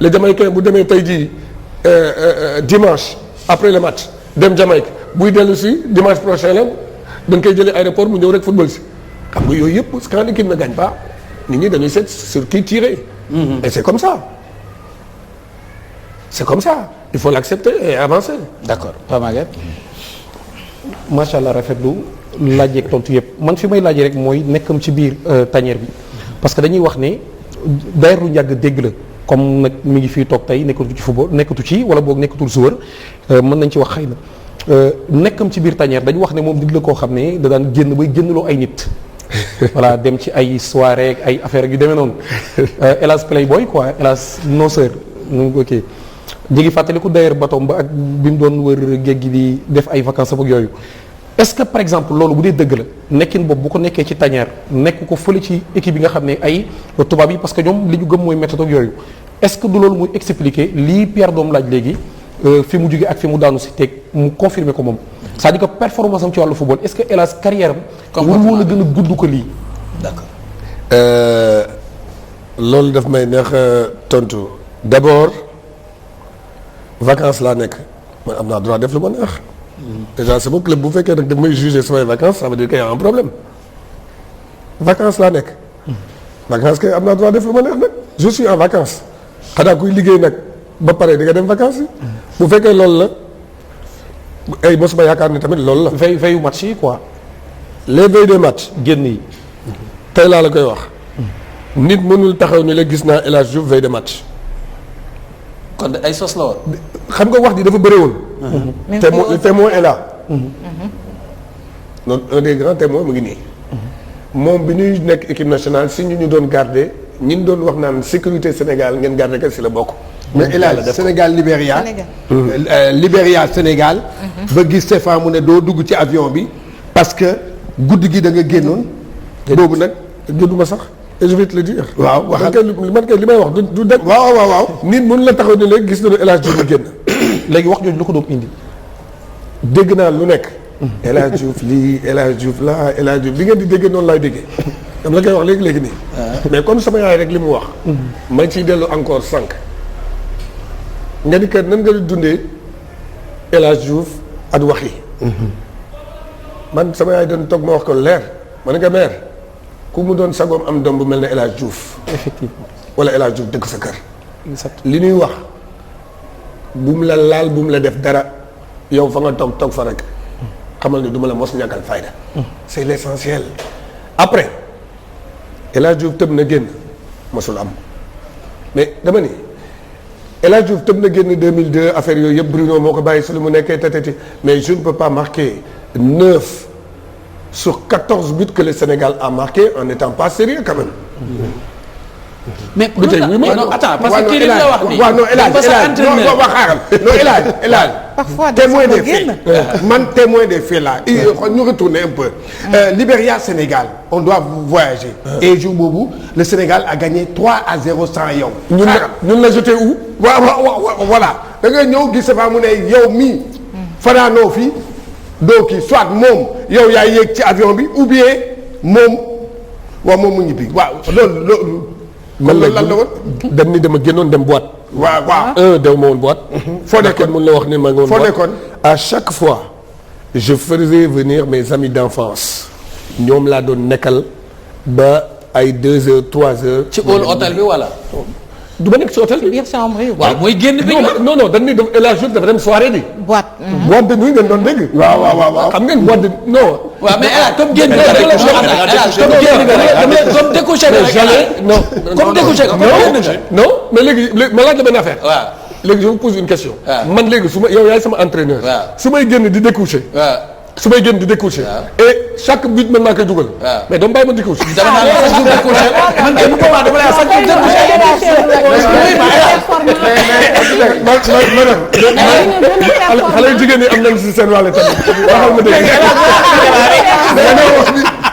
le Jamaïcain bu demee tey jii dimanche après le match dem Jamaïque buy dellu si dimanche prochain la da nga koy jëlee aéroport mu ñëw rek football si xam nga yooyu yëpp quand l'équipe ne gagne pas nit ñi dañuy seet sur qui tirer. Et c'est comme ça. C'est comme ça il faut l'accepter et avancer. d'accord Pape Maguette. macha allah rafetlu laaj yeeg tontu yëpp man fi may laajee rek mooy nekkam ci biir tanière bi parce que dañuy wax ne d'ailleurs lu njàgg dégg la comme nag mi ngi fii toog tey nekkatu ci football nekkatu ci wala boog nekkatul joueur mën nañ ci wax xëy na nekkam ci biir tanière dañu wax ne moom nit la koo xam ne da daan génn bay génnloo ay nit. voilà dem ci ay soirée ak ay affaire yu demee noonu hélas playboy quoi hélas noceur ok ñu ngi fàttaliku d'ailleurs batom ba ak bi mu doon wër géej gi di def ay vacances ak yooyu est-ce que par exemple loolu bu dee dëgg la nekkin boobu bu ko nekkee ci tanière nekk ko fële ci équipe yi nga xam ne ay tubaab yi parce que ñoom li ñu gëm mooy méthode ak yooyu est-ce que du loolu muy expliquer lii Pierre doom laaj léegi fi mu jóge ak fi mu daanu si teg mu confirmer ko moom c'est-à-dire que performance am ci wàllu football est-ce que hélas carrière am waru woon a gën a gudd ko lii. d'accord loolu daf may neex tontu d'abord vacances laa nekk man am naa droit def lu ma neex. déjà sama club bu fekkee nag daf may juger samay vacances ça veut dire qu'il y a un problème vacances laa nekk. vacances kay am naa droit def lu ma neex nag je suis en vacances xanaa kuy liggéey nag ba pare di nga dem vacances yi. bu fekkee loolu la ay mosuma yaakaar ne tamit loolu la. veille match yi quoi. les veilles des matchs génn yi. tey laa la koy wax. nit mënul taxaw ni la gis naa El Hadj Diouf veille de match. kon ay sos la woon. xam nga wax ji dafa bëre woon. le témoin est là. donc un des grands témoins mu ngi nii. moom bi ñuy nekk équipe nationale si ñu doon garder ñi ñu doon wax naan sécurité Sénégal ngeen garder ko si la bokk. mais El Hadj Sénégal Libéria. Libéria Sénégal. ba gis Stéphane mu ne doo dugg ci avion bi parce que guddi gi da nga génnoon. boobu nag jënduma sax et je vais te le dire. waaw waxal man kay li may wax du dëgg. waaw. nit mun la taxaw ne léegi gis nañu El Hadj Diouf génn. léegi wax jooju lu ko doon indi. dégg naa lu nekk. El Hadj Diouf lii El Hadj Diouf laa El Hadj Diouf li ngeen di déggee noonu laay déggee. dama la koy wax léegi nii. mais comme sama yaay rek li mu wax. ma ciy dellu encore sànq. nga ni kat nan nga dundee El Hadj Diouf ak wax yi. man sama yaay doon toog ma wax ko leer ma ne nga meer ku mu doon sagoom am doom bu mel ne El Hadj Diouf. effectivement wala El Hadj Diouf dëkk sa kër. exact li ñuy wax bu mu la laal bu mu la def dara yow fa nga toog fa rek xamal ni du ma la mos ñàkkal fayda. c'est l'essentiel. après El Hadj Diouf tëb na génn mosul am mais dama ni El Hadj Diouf tëb na génn 2002 affaire yooyu yëpp Bruno moo ko bàyyi su lu mu nekkee tatati mais je ne peux pas marquer 9 sur 14 buts que le Sénégal a marqué en n'étant pas sérieux quand même. mais non attends parce que kii li la wax nii. waaw non El Hadj non El Hadj parfois témoin des faits man témoin des faits là ñu retourner un peu. Libéria Sénégal on doit voyager. et jour boobu le Sénégal a gagné 3-0 sans yow. ñun la jeté où. waaw voilà da ngay ñëw gis fa mu ne yow mii. fanaanoo fi doo kii soit moom yow yaa yéeg ci avion bi ou bien moom mu ñibbi waaw loolu. man la lan la woon dem ni dama génnoon dem boîte. waaw. dew ma woon boîte. foo nekkoon mun la wax ni ma nga woon foo boîte. nekkoon. à chaque fois je faisais venir mes amis d'enfance ñoom laa doon nekkal ba ay 2 heures 3 heures. ci hall hôtel bi wala. du ma nekk ci hôtel bi. biir chambre yi. waaw mooy génn bi. non dañ ni El Hadj Diouf dafa dem soirée bi. boîte. boîte de nuit ngeen doon dégg. waaw. xam ngeen boîte de non. waaw mais comme génn nga rek comme découché nga rek non comme découché nga comme génn nga. non mais léegi ma laaj la benn affaire. waaw léegi je vous pose une question. waaw man léegi su ma yow yaay sama entraîneur. waaw su may génn di découcher. waaw su may génn di découcher. et chaque but man maa koy dugal. waaw mais dama bàyyi ma découcher. dama naan la chaque jour découché man kay bu boobaa dama lay wax chaque jour xale yu jigéen ñi am nañ si seen wàll tamit waxal ma dégg.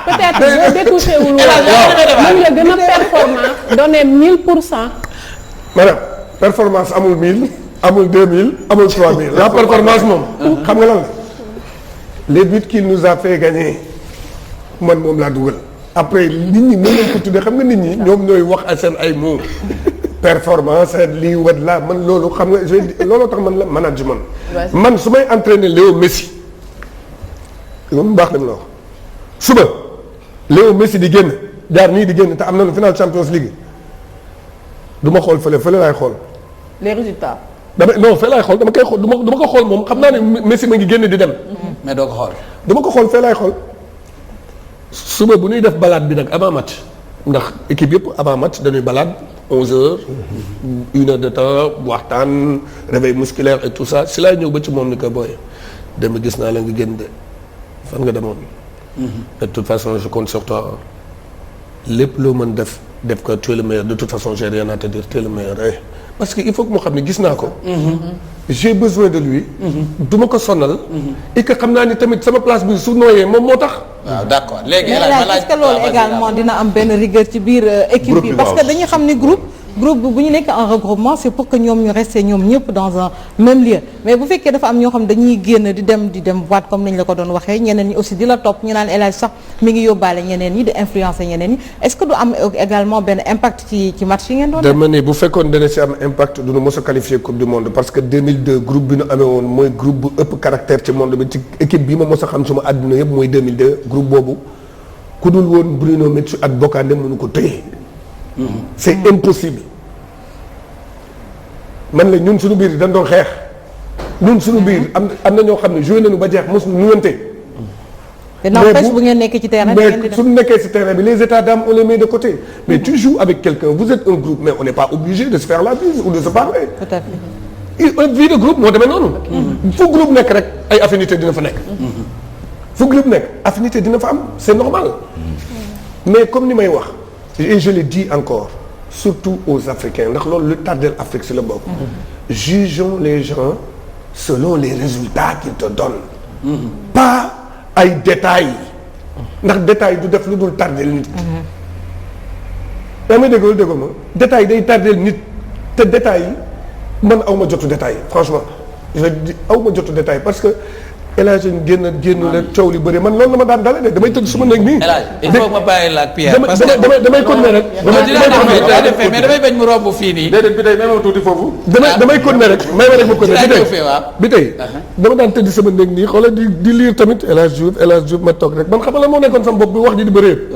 peut-être boo découché wul woon mën nga gën a performant donner 1000%. maanaam performance amul 1000 amul 2000 amul 3000 la performance moom. xam nga lan la les buts qu'il nous a fait gagner man moom laa dugal. après nit ñi mën nañ ko tuddee xam nga nit ñi ñoom ñooy wax ak seen ay mots performance lii wat la man loolu xam nga looloo tax man la management. man su may entraîner Léo Messi moom baax na mu la wax suba Léo Messi di génn jaar nii di génn te am nañu final Champions League du ma xool fële laay xool. les résultats. non fee laay xool dama koy xool du ma ko xool moom xam naa ne Messi ma ngi génn di dem. mais doo ko xool. du ma ko xool fee laay xool suba bu ñuy def balade bi nag avant match ndax équipe yëpp avant match dañuy balade 11h 1 heure de temps waxtaan réveil musculaire et tout ça si laay ñëw ba ci moom ni ko booy dem gis naa la nga génn de fan nga demoon. de toute façon je compte sur toi lépp loo mën def ko tu es le meilleur de toute façon j'ai rien à te dire tu es le meilleur parce que il faut que mu xam ne gis naa ko. j'ai besoin de lui. du ma ko sonal. et que xam naa ni tamit sama place bi su nooyee moom moo tax. waaw d'accord léegi est-ce que loolu également dina am benn rigueur ci biir équipe bi parce que dañuy xam ni groupe bu ñu nekk en regroupement c'est pour que ñoom ñu rester ñoom ñëpp dans un même lieu mais bu fekkee dafa am ñoo xam dañuy génn di dem boîte comme nañ la ko doon waxee ñeneen ñi aussi di la topp ñu naan El Hadj sax mi ngi yóbbaale ñeneen ñi di influencer ñeneen ñi est-ce que du am également benn impact ci match yi ngeen doon def. dama ne bu fekkoon dana si am impact du ñu mos a qualifier coupe du monde parce que 2002 groupe bi ñu amee woon mooy groupe bu ëpp caractère ci monde bi ci équipe bi ma mos a xam suma àdduna yëpp mooy 2002 groupe boobu ku dul woon Bruno Metsu ak Bocandé mënu ko téye. c'est impossible. man la ñun suñu biir dañ doon xeex ñun suñu biir am na ñoo xam ne joué nañu ba jeex mos nuyante. te n'empêche bu ngeen nekkee ci terrain mais suñu nekkee ci terrain bi les états d'âme on les met de côté. mais tu joues avec quelqu'un vous êtes un groupe mais on n'est pas obligé de se faire la bise ou de se parler. tout à fait. une vie de groupe moo demee noonu. fu groupe nekk rek ay affinité dina fa nekk. fu groupe nekk affinité dina fa am c'est normal. mais comme ni may wax et je le dis encore. surtout aux Africains ndax loolu lu tardel Afrique si la bokk. jugeons les gens selon les résultats qu'ils te donnent. pas ay détails ndax détail du def lu dul tardel nit. yaa may déggoo ma détail day tardel nit te détails yi man aw ma jotu détail franchement je dis aw ma jotu détail parce que El Hadj génn la coow li bëri man loolu la ma daan dale de damay tëdd suma néeg nii. El Hadj il faut ma bàyyi la ak Pierre. parce que damay continuer rek. mais damay bañ mu romb fii nii. déedéet bi tey même ma tuuti foofu. damay continuer rek may ma rek ma continuer bi tey dama daan tëdd sama néeg nii xoolal di lire tamit El Hadj Diouf ma toog rek man xam nga la moo nekkoon sama bopp bi wax ji di bëri yëpp.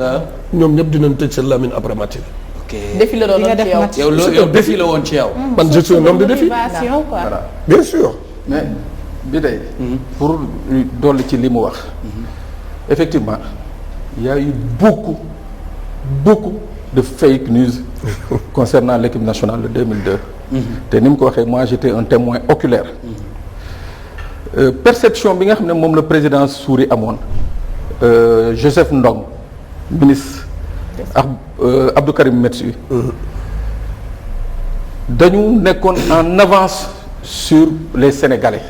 ñoom ñëpp dinañ tëj seen lamine après match bi. ok défi la doon ci yow. yow défi la woon ci yow. man je suis un homme de défi. motivation quoi. bien sûr. mais bi tey pour dolli ci li mu wax effectivement il y a eu beaucoup de fake news concernant l'équipe nationale de 2002 te ni mu ko waxee moi j'étais un témoin oculaire perception bi nga xam ne moom le président Souris amoon Joseph Ndong ministre ak Abdou Karim Metsu dañu nekkoon en avance sur les Sénégalais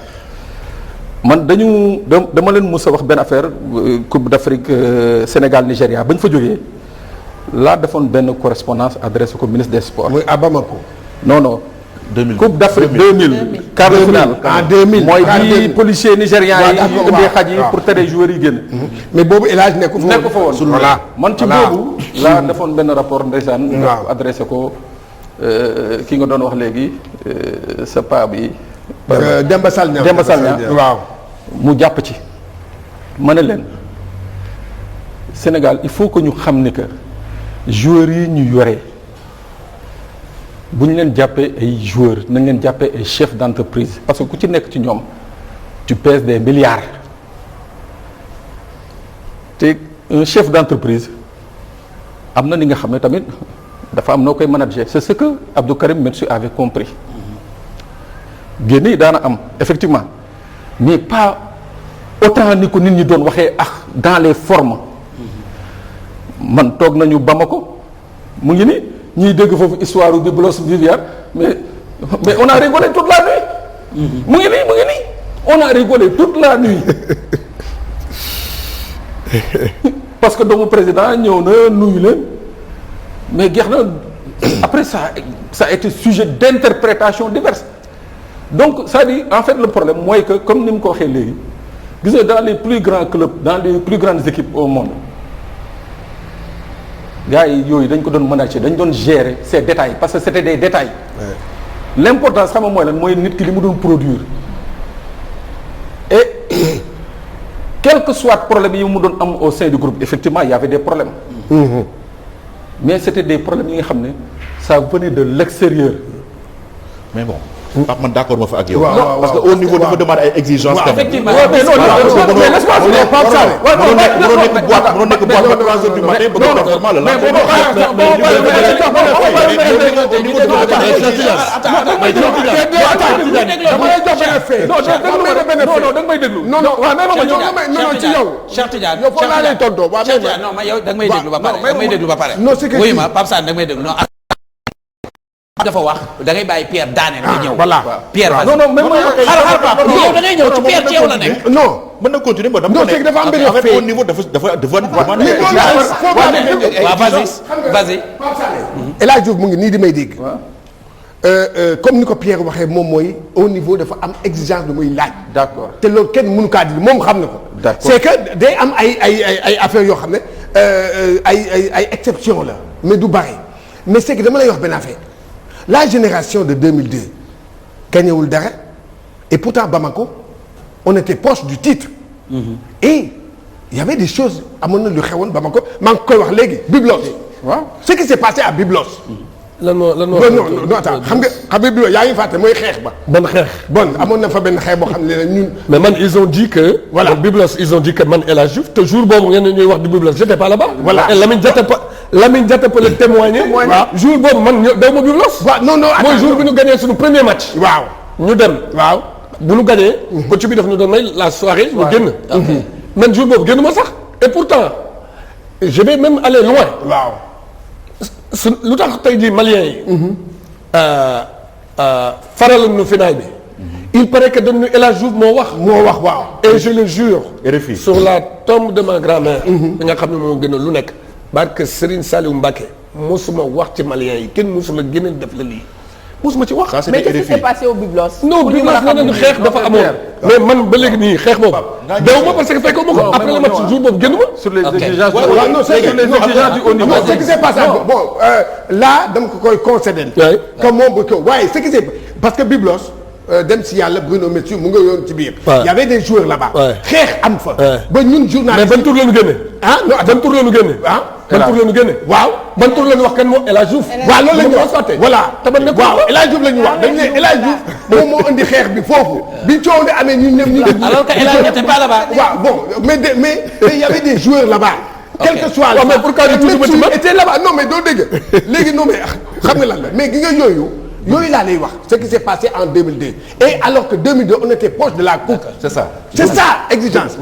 man dama leen mës a wax benn affaire Coupe d'Afrique Sénégal Nigéria ba ñu fa jógee laa defoon benn correspondance adressé ko ministre des sports. muy à Bamako. non 2000 Coupe d'Afrique 2000. quart de finale. ah 2000 mooy bi policiers nigérians yi indee xaj yi pour tere joueurs yi génn. mais boobu El Hadj nekku fa woon. voilà man ci boobu. laa defoon benn rapport ndeysaan. waaw adressé ko ki nga doon wax léegi sa paa bi. Demba Sall waaw mu jàpp ci ma ne leen Sénégal il faut que ñu xam ni que joueurs yi ñu yore bu ñu leen jàppee ay joueurs nañ leen jàppee ay chefs d'entreprise parce que ku ci nekk ci ñoom tu pèses des milliards te un chef d'entreprise am na ni nga xam ne tamit dafa am noo koy manager c'est ce que Abdou Karim Metsu avait compris génn yi daana am effectivement mais pas autant ni ko nit ñi doon waxee dans les formes man toog nañu Bamako mu ngi ni ñuy dégg foofu histoire de Blaise Viviane mais on a rigolé toute la nuit. mu ngi nii on a rigolé toute la nuit parce que doomu président ñëw na nuyu leen mais geex na après ça a été sujet d'interprétation diverses. donc c'est-à-dire en fait le problème mooy que comme ni mu ko waxee léegi gis nga dans les plus grands clubs dans les plus grandes équipes au monde gars yi yooyu dañ ko doon manager dañ doon gérer ces détails parce que c'était des détails. L'importance xam nga mooy lan mooy nit ki li mu doon produire et quel que soit problème yi mu doon am au sein du groupe effectivement il y avait des problèmes. Mais c'était des problèmes yi nga xam ne ça venait de l'extérieur. mais bon. Pape man d'accord ma fa ak yow. waaw parce que au niveau dafa demande ay exigences. waaw effectivement mais non nekk boîte mënoo nekk boîte ba 3 heures du matin bëgg a performant la Cheikh Tidiane yow foofu laa lay tontoo non mais yow da nga may déglu ba pare da nga may déglu ba pare oui ma Pape Sane da nga may déglu non dafa wax da ngay bàyyi Pierre daaneel nga ñëw. voilà Pierre non non même xaaral Pape yow da ngay ñëw ci Pierre ci yow la nekk. non mën na continuer ba dama non c'est que dafa am benn fait au niveau dafa vas-y. El Hadj Diouf mu ngi nii di may dégg. comme ni ko Pierre waxee moom mooy au niveau dafa am exigence lu muy laaj. D'accord te loolu kenn mënu kaa di moom xam na ko. D'accord c'est que day am ay affaires yoo xam ne ay exception la mais du bari mais c'est que dama lay wax benn affaire la génération de 2002 gañewul dara et pourtant Bamako on était proche du titre. Et il y avait des choses amoon na lu xewoon Bamako maa ngi koy wax léegi Byblos. waaw ce qui s'est passé à Byblos. lan moo non attends xam nga Byblos yaa ngi fàtte mooy xeex ba. ban xeex. bon amoon na fa benn xeex boo xam ne ñun. mais man ils ont dit que. voilà Byblos ils ont dit que man El Hadj Diouf te jour boobu ngeen ñuy wax di Byblos j'étais pas là-bas. voilà et Lamine Diatta peut le témoigner. waaw jour boobu man ñëw daw ma Byblos. waaw non mooy jour bi ñu gagné suñu premier match. waaw ñu dem. waaw bu ñu gagné. coach bi daf ñu doon may la soirée. ñu génn. man jour boobu génn ma sax. et pourtant je vais même aller loin. waaw. lu tax tey jii Maliens yi. faral nu final bi. il paraît que dañu El Hadj Diouf moo wax. waaw. et je le jure. RFI sur la tombe de ma grand-mère. bi nga xam ne moo gën a lu nekk. barke Serigne Saliou Mbacké mosuma wax ci Maliens yi kenn mosuma génne def la lii mosuma ci wax. mais qu'est-ce qui s'est passé au Byblos. non Byblos nee xeex dafa amoon. mais man ba léegi nii xeex boobu. daw ma parce que fekkoo ma ko après le match jour boobu génn ma. sur les exigences non c'est sur les exigences du haut niveau. ce qui s'est passé bon là dama ko koy concéder. comme moom bu ko waaye ce qui s'est parce que Byblos dem si yàlla Bruno Metsu mu nga yoon ci biir. il y avait des joueurs là-bas. xeex am fa. ba ñun journaliste. mais ban tour la ñu génne. ah non ban tour la ñu génne. ah ban tour la ñu génne. waaw ban tour la ñu wax kan moo El Hadj Diouf. waaw loolu la ñu wax voilà. te ban nekk waaw El Hadj Diouf la ñu wax dañu ne El Hadj Diouf moom moo indi xeex bi foofu bi coow li amee ñun ñëpp ñu def. alors que El Hadj n'était pas là-bas. waaw bon mais il y avait des joueurs là-bas. quel que soit mais pourquoi du tout Metsu était là-bas non mais doo dégg léegi non mais xam nga lan la mais gi nga yooyu laa lay wax ce qui s'est passé en 2002 et alors que 2002 on était proche de la coupe. c'est ça exigence.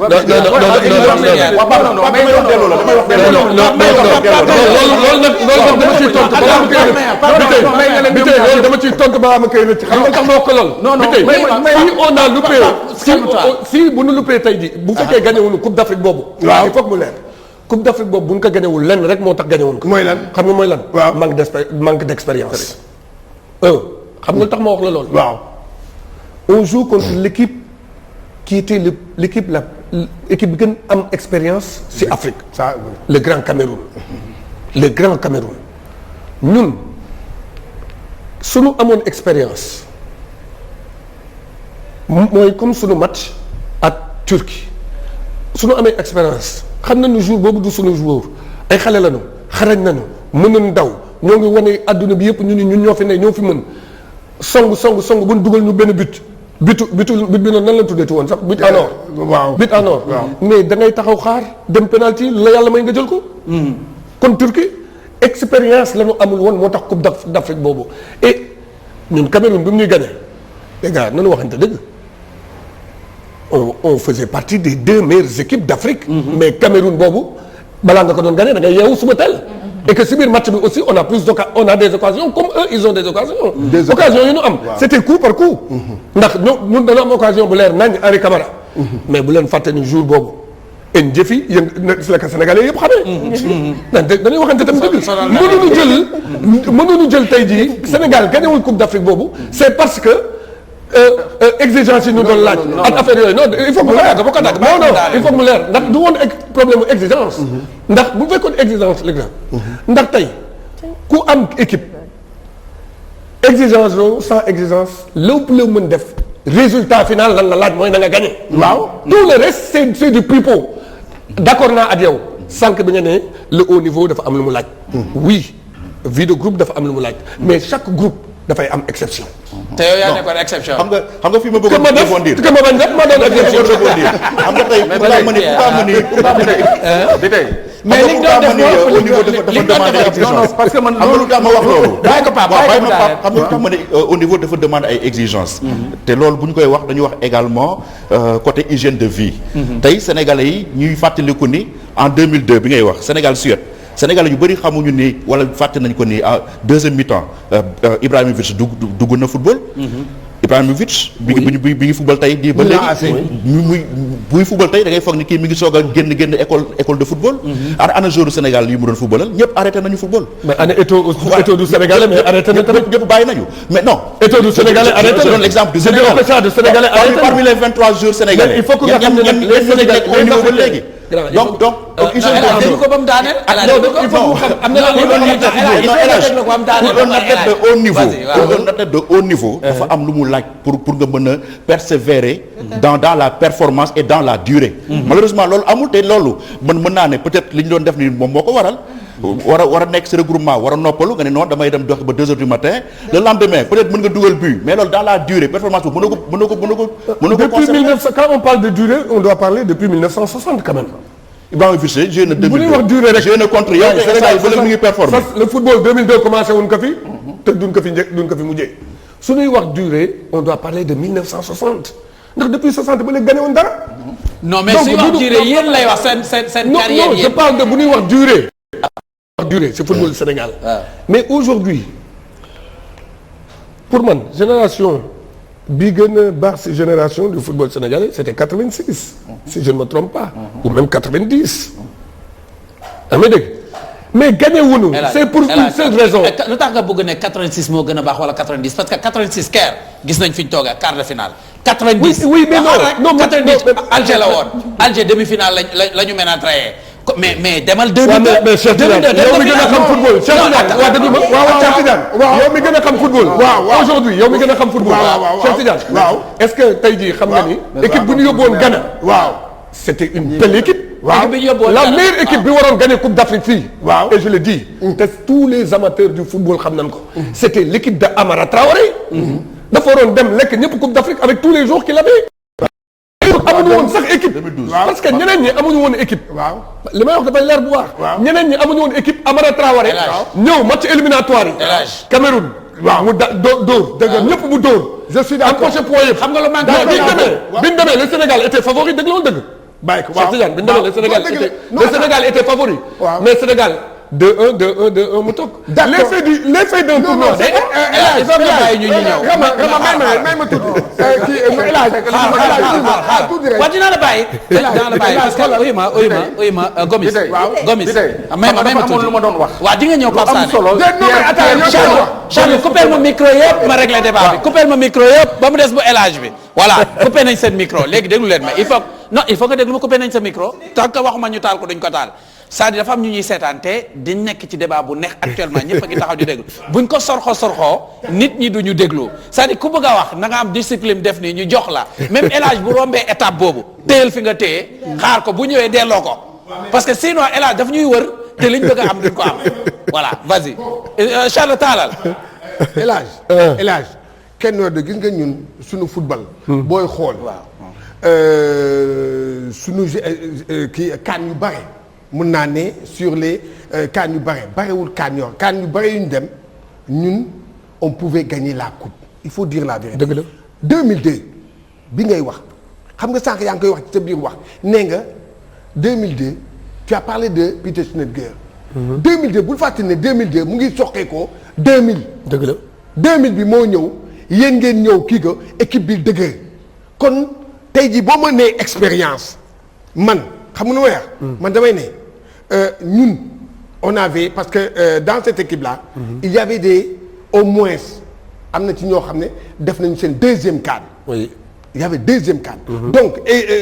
loolu nag dama ciy tontu dama ciy tontu balaa ma koy rëcc xam nga tax ma wax ko lool. non si on a loupé si bu nu loupé tey ji bu fekkee gagné wuñu coupe d'Afrique boobu. waaw il faut que mu leer. coupe d'Afrique boobu bu ñu ko gagné wul lenn rek moo tax gagné wuñu ko. mooy lan xam nga mooy lan. waaw manque d'expérience. xam nga tax ma wax la lool. waaw on joue contre l'équipe qui était l'équipe bi gën am expérience ci Afrique. ça le Grand Cameroun. le Grand Cameroun ñun sunu amoon expérience mooy comme sunu match ak Turquie sunu amee expérience xam nañu jour boobu du sunu joueur ay xale lañu xarañ nañu mën nañu daw ñoo ngi wane adduna bi yëpp ñun ñoo fi ne ñoo fi mën song bu ñu dugal ñu benn but bi noonu nan la tuddeeti woon sax but en or. waaw but en or. mais da ngay taxaw xaar dem penalty la yàlla may nga jël ko. kon Turquie expérience la ñu amul woon moo tax coupe d'Afrique boobu et ñun Cameroun bi mu ñuy gagné les gars nañu waxante dëgg on faisait partie des 2 meilleures équipes d'Afrique. mais Cameroun boobu balaa nga ko doon gagné da ngay yeewu suba teel. et que si biir match bi aussi on a des occasions comme eux ils ont des occasions. occasions yi ñu am. c'était coup par coup. ndax ñun dana am occasion bu leer nañ Henri Camara. mais bu leen fàtte ni jour boobu. en jëfi yéen si la ko Sénégalais yëpp xamee. dañuy waxante tamit dëgg. mënuñu jël tey jii Sénégal gagnewul coupe d'Afrique boobu c'est parce que exigence yi ñu doon laaj. ak affaire yooyu non il faut que mu leer dafa ko dagg. non il faut que mu leer ndax du woon problème mu exigence. ndax bu fekkoon exigence la ndax tey ku am équipe exigence loolu sans exigence lépp la mën def résultat final lan la laaj mooy na nga gagné. waaw tout le reste c'est du pipeau. d'accord naa ak yow sànq bi nga ne le haut niveau dafa am lu mu laaj. oui vie de groupe dafa am lu mu laaj mais chaque groupe dafay am exception. te yow yaa nekkoon exception. xam nga fi ma bëgg a rebondir. que ma bañ def ma doon exception. xam nga tey pourquoi ma ni mais li nga doon def au niveau dafa demander exigence parce que man xam nga lu tax ma wax loolu. bàyyi ko Pape xam nga lu tax ma ne au niveau dafa demander ay exigences. te loolu bu ñu koy wax dañuy wax également côté hygiène de vie. tey sénégalais yi ñuy fàttaliku ni en 2002 bi ngay wax Sénégal-Suède. Sénégalais yu bëri xamuñu ni wala fàtte nañ ko ni à deuxième mi-temps Ibrahimovic dugg na football. Ibrahimovic. bi ngi football tey di ba léegi. buy football tey da ngay foog ni kii mi ngi soog a génn école de football. ana joueur Sénégal yi mu doon footballal ñëpp arrêté nañu football. mais ana Eto'o du Sénégalais mais arrêté na tamit. ñëpp bàyyi nañu mais non. Eto'o du Sénégalais arrêté na je donne l'exemple du Sénégal parmi les 23 joueurs sénégalais. il faut que nga xam ne nag les Sénégalais au niveau ba léegi. donc dégg ko ba mu daaneel. il faut mu xam am na de haut niveau dafa am lu mu laaj pour nga mën a persévérer dans la performance et dans la durée. Malheureusement loolu amul te loolu mën naa ne peut-être li ñu doon def ni moom moo ko waral. war a nekk ci regroupement war a noppalu nga ne non damay dem dox ba 2 heures du matin le lendemain peut-être mën nga dugal but mais loolu dans la durée performance bu mënoo ko depuis 1900 quand on parle de durée on doit parler depuis 1960 quand même. Ibrahimovic joué na 2002 bu ñuy wax durée rek joué na contre yow te Sénégal yi ba mi ngi performé. le football 2002 commencé wuñ ko fi. te duñ ko fi mujjee su ñuy wax durée on doit parler de 1960 ndax depuis 60 ba léegi gagné woon dara. non mais suy wax durée yéen lay wax seen carrière non je parle de bu ñuy wax durée. c'est football Sénégal. mais aujourd'hui pour man génération bi gën a baax ci génération du football sénégalais c'était 86. si je ne me trompe pas. ou même 90. damay dégg mais gagné wuñu. c'est pour une seule raison. lu tax nga bëgg ne 86 moo gën a baax wala 90 parce que 86 Caire gis nañ fi ñu toog quart de finale. 90 oui mais non 90 Alger la woon. Alger demi-finale la ñu mën a traité. mais demal 2002. mais Cheikh Tidiane yow mi gën a xam football. Cheikh Tidiane waaw déglu ma Cheikh Tidiane. yow mi gën a xam football. aujourd'hui yow mi gën a xam football. Cheikh Tidiane. est-ce que tey jii xam nga ni. équipe bu ñu yóbbuwoon Ghana. c'était une belle équipe. la meilleure équipe bi waroon gagner Coupe d'Afrique fii. et je le dis. te tous les amateurs du football xam nañ ko. c'était l'équipe de Amara Traoré. dafa waroon dem lekk ñëpp Coupe d'Afrique avec tous les joueurs qu'il avait. amuñu woon sax équipe. parce que ñeneen ñi amuñu woon équipe. li may wax dafay leer bu baax. ñeneen ñi amuñu woon équipe Amara Traoré. ñëw match éliminatoire yi. Cameroun. mu dóor. dëgg la ñëpp mu dóor. je suis d'accord empoché point yëpp. xam nga lu manqué bi ñu demee le Sénégal était favori dëgg la woon dëgg. bàyyi ko waaw bi ñu demee le Sénégal était favori. mais Sénégal 2-1 2-1 2-1 mu toog. l'effet d'un tournoi. il faut que bàyyi ñu ñëw. may ma tudd. waaw dinaa la bàyyi. dinaa la bàyyi parce que uyu ma Gomis. Gomis may ma tudd lu ma doon wax. waaw di nga ñëw Pape Sané. Charles Charles coupé ma micro yëpp ma réglé débat bi coupé ma micro yëpp ba mu des bu élage bi. voilà coupé nañ seen micro léegi déglu leen ma il faut que déglu ma coupé nañ sa micro tant que waxuma ñu taal ko duñ ko taal. c'est-à-dire dafa am ñu ñuy seetaan te di nekk ci débat bu neex actuellement ñëpp a ngi taxaw di déglu buñ ko sorxoo nit ñi duñu déglu c'est-à-dire ku bëgg a wax na nga am discipline def nii ñu jox la même élage bu rombee étape boobu téyel fi nga téye xaar ko bu ñëwee delloo ko parce que sinon élage daf ñuy wër te liñ bëgg a am duñ ko am voilà vas-y Charles taalal élage kenn war de gis nga ñun suñu football booy xool suñu kii kaan yu bare mun naa ne sur les kaan yu barewul kaan yu bare yu ñu dem ñun on pouvait gagner la coupe il faut dire la vérité. dëgg la 2002 bi ngay wax xam nga sànq yaa ngi koy wax ci sa biir wax nee nga 2002 tu as parlé de Peter Schnittger. 2002 bul fàttali ne 2002 mu ngi soqee ko 2000. dëgg la 2000 bi moo ñëw yéen ngeen ñëw kii ko équipe bi dëgër kon tey jii boo ma nee expérience man xam nga nu ma wax. man damay ne. ñun on avait parce que dans cette équipe là il y avait au moins am na ci ñoo xam ne def nañu seen deuxième CAN. oui. il y avait deuxième CAN. donc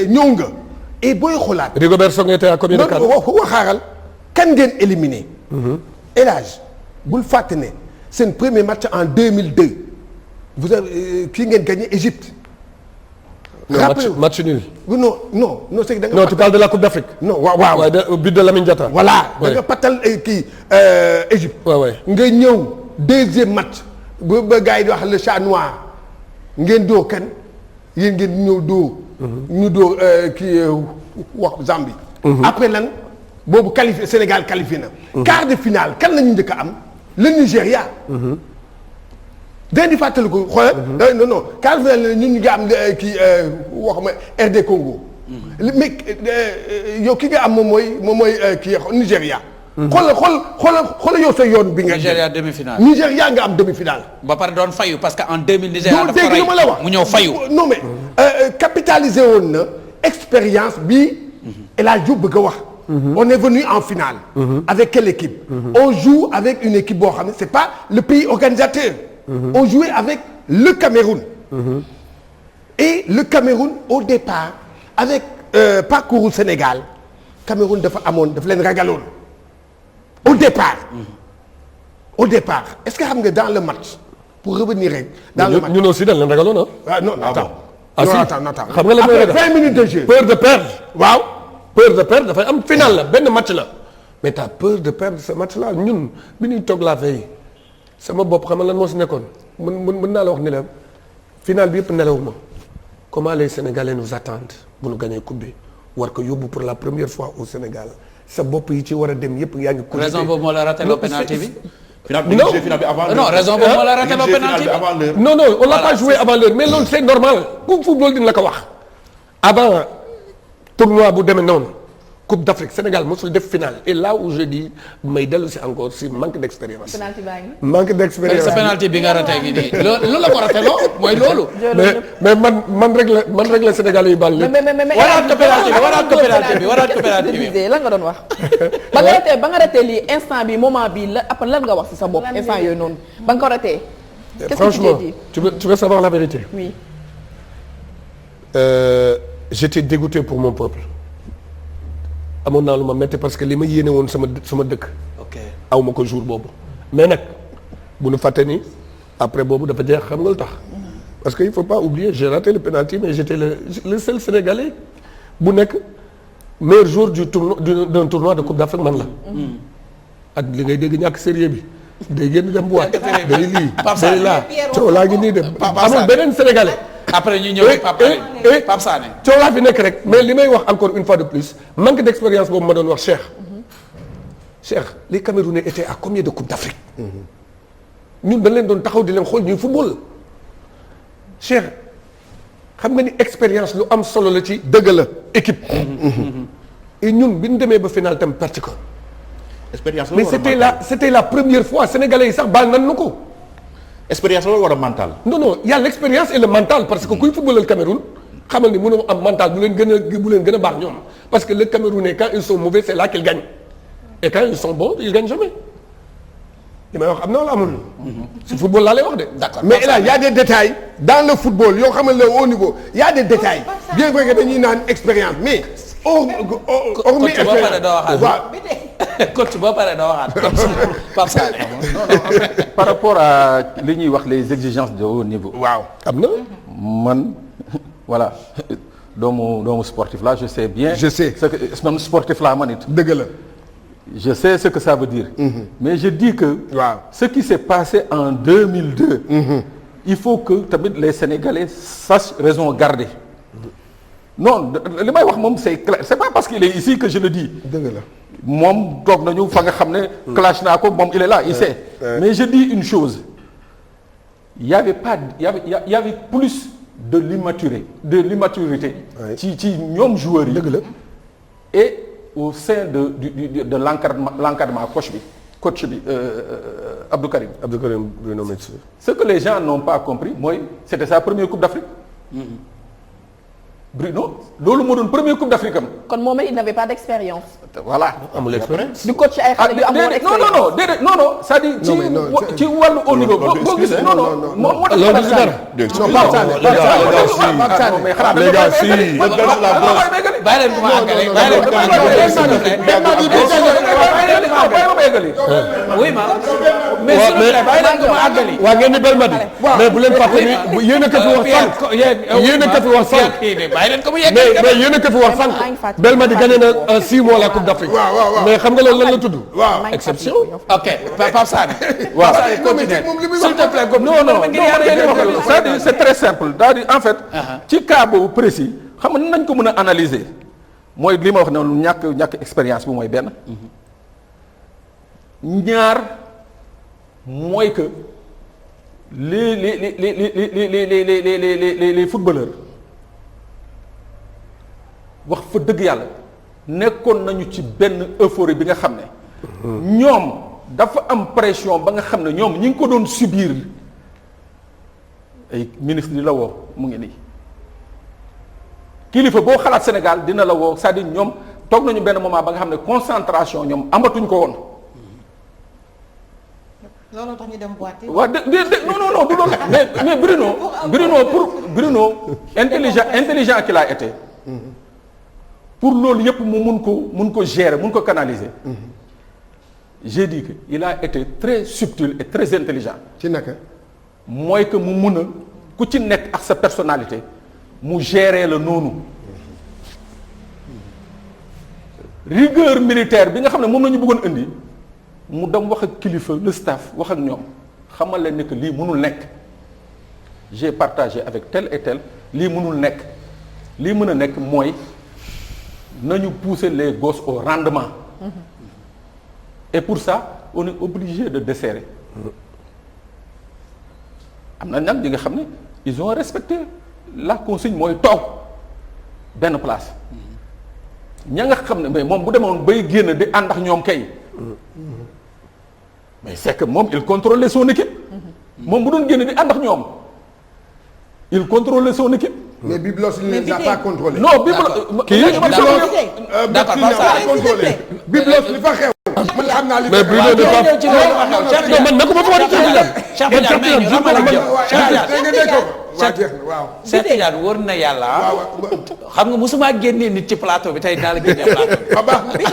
ñëw nga et booy xoolaat. Rigobert Song était à combien de CAN. waxaaral kan ngeen éliminé. El Hadj bul fàtte ne seen premier match en 2002 vous avez kii ngeen gagné Égypte. match nul. non c'est que da nga. non tu parles de la Coupe d'Afrique. non waaw waaw but de Lamine Diatta. voilà da nga pattal kii Égypte. waaw waay nga ñëw deuxième match ba gars yi di wax le chat noir ngeen dóor kan yéen ngeen ñëw dóor. ñu dóor kii wax Zambie. après lan boobu qualifié Sénégal qualifié na. quart de finale kan la ñu njëkk a am le Nigéria. dañ di fàttaliku xoolal. non quart de finale ñun ñu ngi am kii waxuma RD Congo. mais yow ki nga am moom mooy kii Nigéria. xoolal yow sa yoon bi nga. Nigéria demi-finale. Nigéria nga am demi-finale. ba pare doon fayu parce que en 2000 Nigéria dafa dégg ma la wax mu ñëw fayu. non mais capitaliser woon na expérience bi El Hadj Diouf bëgg a wax. on est venu en finale. avec quelle équipe. on joue avec une équipe boo xam ne c'est pas le pays organisateur. on jouait avec le Cameroun. et le Cameroun au départ avec parcours Sénégal Cameroun dafa leen ragaloon. au départ est-ce que xam nga dans le match pour revenir rek. dans le match ñun aussi dañ leen ragaloon ah non attends. si attends. xam nga la mooy ragal après 20 minutes de jeu. peur de perdre. waaw peur de perdre dafay am final la benn match la. mais t'as peur de perdre ce match là ñun bi ñuy toog la veille sama bopp xam nga lan moo si nekkoon mën naa la wax ni la final bi yëpp nelawuma comment les Sénégalais nous attendent bu ñu gagner coupe bi war ko yóbbu pour la première fois au Sénégal sa bopp yi ci war a dem yëpp yaa ngi. raison boobu moo la raté le penalty bi. final bi avant l'heure. non raison boobu moo la raté le penalty bi. non on l'a pas joué avant l'heure mais loolu c'est normal ku football dina la ko wax. avant tournoi bu demee noonu Coupe d'Afrique Sénégal mosul def finale et là où je dis may dellu si encore si manque d'expérience. penalty baa ngi. manque d'expérience sa penalty bi nga raté gi nii loolu la ko raté loo mooy loolu. mais man rek la Sénégalais yi baal lépp. mais waraat ko penalty bi lan nga doon wax. ba nga ratee lii instant bi moment bi la après lan nga wax ci sa bopp instant yooyu noonu ba nga ko ratee. franchement tu veux savoir la vérité. oui. J'étais dégoûté pour mon peuple. amoon naa lu ma metti parce que li ma yéene woon sama dëkk. ok aw ma ko jour boobu. mais nag bu nu fàtte ni après boobu dafa jeex xam nga lu tax. parce que il faut pas oublier j'ai raté le penalty mais j'étais le seul Sénégalais bu nekk meilleur joueur d'un tournoi de Coupe d'Afrique man la. ak li ngay dégg ñàkk sérieux bi. day génn dem boîte day lii day laa coow laa ngi nii dem amul beneen Sénégalais. après ñu ñëw Pape Sané. coow laa fi nekk rek mais li may wax encore une fois de plus manque d'expérience boobu ma doon wax Cheikh les Camerounais étaient à combien de Coupe d'Afrique ñun dañ leen doon taxaw di leen xool ñuy football Cheikh xam nga ni expérience lu am solo la ci dëgg la équipe et ñun bi ñu demee ba final tam perte ko expérience mais c'était la première fois sénégalais yi sax baal nan nu ko expérience loolu war a mental. non il y a l'expérience et le mental parce que kuy footballal Cameroun xamal ni mënoo am mental bu leen gën a baax ñoom parce que le Camerounais quand ils sont mauvais c'est là qu'ils gagnent et quand ils sont bons ils gagnent jamais li may wax am na wala amul. si football laa lay wax de. d'accord mais là il y a des détails dans le football yoo xamal ne au niveau il y a des détails bien vrai que dañuy naan expérience mais. hormis expérience waaw. coach boo paree doo waxaat Pape Sané. par rapport à li ñuy wax les exigences de haut niveau. waaw am na. man voilà doomu sportif là je sais bien. je sais ce que man sportif là man it. dëgg la. je sais ce que ça veut dire. mais je dis que. waaw ce qui s'est passé en 2002. il faut que tamit les Sénégalais sachent raison garder. non li may wax moom c'est clair c'est pas parce qu'il est ici que je le dis. dëgg la. moom toog nañu fa nga xam ne. clash naa ko moom il est là il sait. mais je dis une chose il y avait plus de l'immaturité. ci ñoom joueurs yi. dëgg la. et au sein de l'encadrement coach bi Abdou Karim Bruno Metsu. ce que les gens n'ont pas compris mooy c'était sa première Coupe d'Afrique. Bruno loolu moo doon premier coupe d'Afrique am. kon moom il n'avait pas d'expérience. voilà. amul expérience. di coach ay xale yu amoon expérience. non déedéet non c'est-à-dire ci wàllu haut niveau boo gis non moo tax loolu du dara. non Pape Sané les gars si. bàyyi leen ko ma àggale bàyyi leen ko ma àggale. oui ma. mais s'il vous plaît bàyyi leen ko ma àggali. waa ngeen ni Belmadi. mais bu leen fàtte ni yéen a ko fi wax sànq. yéen a ko fi wax sànq. bàyyi leen ko mu yegg. mais yéen a ko fi wax sànq. Belmadi gagné na en 6 mois la Coupe d'Afrique. mais xam nga loolu lan la tudd. exception. ok Pape Sané. waaw Pape Sané continue. s'il te plaît comme non c'est-à-dire c'est très simple c'est-à-dire en fait. ci cas boobu précis xam nga nañ ko mën a analyser mooy li ma wax noonu ñàkk expérience bi mooy benn. ñaar mooy que les footballeurs wax fa dëgg yàlla nekkoon nañu ci benn euphorie bi nga xam ne. ñoom dafa am pression ba nga xam ne ñoom ñi ngi ko doon subir ay ministre di la woo mu ngi nii kilifa boo xalaat Sénégal dina la woo c'est-à-dire ñoom toog nañu benn moment ba nga xam ne concentration ñoom amatuñ ko woon. looloo tax ñu dem boîte yi. waaw non du loolu mais Bruno intelligent qu'il a été. pour loolu yëpp mu mun ko gérer mun ko canaliser. j'ai dit que il a été très subtil et très intelligent. ci naka. mooy que mu mun a ku ci nekk ak sa personnalité mu gérer la noonu. rigueur militaire bi nga xam ne moom la ñu bëggoon indi mu dem wax ak kilifa le staff wax ak ñoom xamal leen ne que lii mënul nekk j'ai partagé avec tel et tel lii mënul nekk lii mën a nekk mooy nañu pousser les gosses au rendement. Et pour ça on est obligé de desserrer. am na nag ñi nga xam ne ils ont respecté la consigne mooy toog benn place ña nga xam ne mais moom bu demoon bay génn di ànd ak ñoom kay mais c'est que moom il contrôlait son équipe moom bu doon génn di ànd ak ñoom il contrôlait son équipe. mais Biblos il ne les a pas contrôlés. non Biblos kii d'accord Biblos li fa xew. man xam naa li mais Bruno de Pape non man nekkuma fa woon Cheikh Tidiane ñu xamal ak yow Cheikh Tidiane wóor na yàlla xam nga mosuma génnee nit ci plateau bi tey daal la génnee plateau bi.